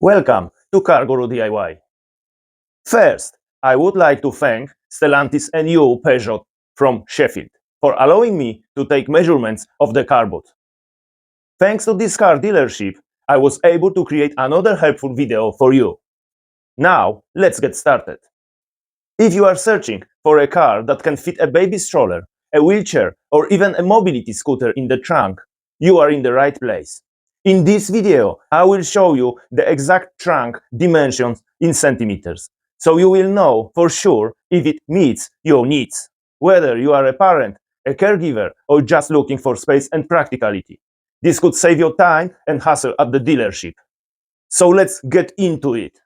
Welcome to Car Guru DIY. First, I would like to thank Stellantis and you, Peugeot, from Sheffield, for allowing me to take measurements of the car boot. Thanks to this car dealership, I was able to create another helpful video for you. Now, let's get started. If you are searching for a car that can fit a baby stroller, a wheelchair, or even a mobility scooter in the trunk, you are in the right place. In this video, I will show you the exact trunk dimensions in centimeters, so you will know for sure if it meets your needs, whether you are a parent, a caregiver, or just looking for space and practicality. This could save your time and hassle at the dealership. So let's get into it.